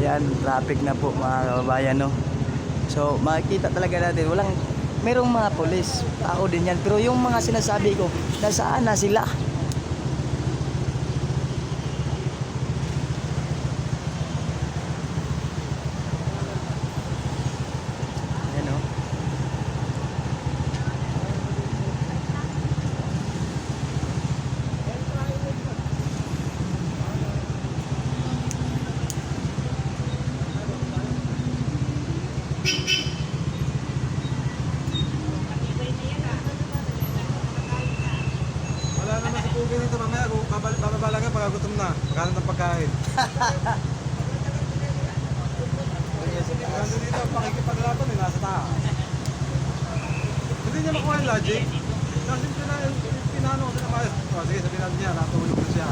Ayan, traffic na po mga kababayan, no. So makikita talaga natin merong mga pulis, tao din yan, pero yung mga sinasabi ko, nasaan na sila? Ayan, no. Wala naman si Pugi nito mamaya. Bababa lang yan pagka gutom na. Pagkalan ng pagkain. Nandun dito, pakikipaglaban eh, nasa taas. Hindi niya makuha yung logic. Kasi pinano ko sila kayo. O sige, sabihin natin niya, natulog na siya.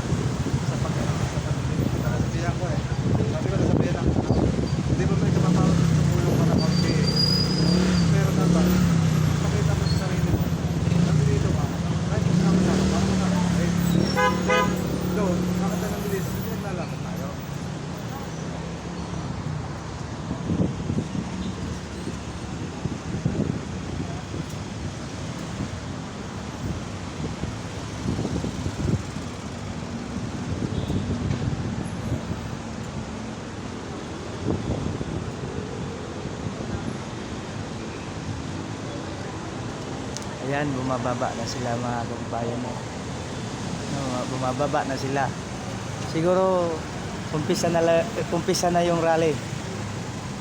Sa pagsasabihan ko eh. Sabi ko, nasabihan lang. Hindi ba may kumapawag sa tulong ka na konti. Pero dapat, pakita mo sa sarili mo. Nandun dito ka. Kahit kung saan ka, parang makakakit. Doon, makita ng bilis, hindi naglalakad tayo. Ayan, bumababa na sila mga kababayan, no. No, bumababa na sila. Siguro umpisa na yung rally,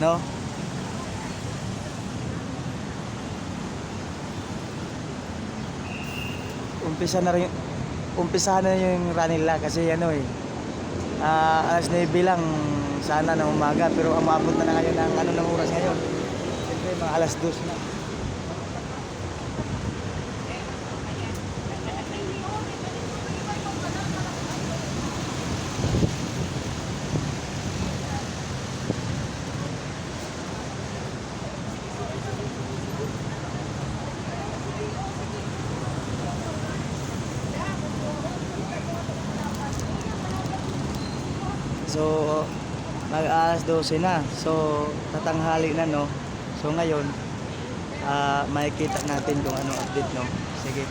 no? Umpisa na yung rally nila kasi ano eh. Alas 9 lang sana ng umaga, pero umabot na ngayon ng ng oras ngayon. Siyempre mga alas 2 na. So mag-alas 12 na. So tatanghali na, no. So ngayon makikita natin kung anong update, no. Sige.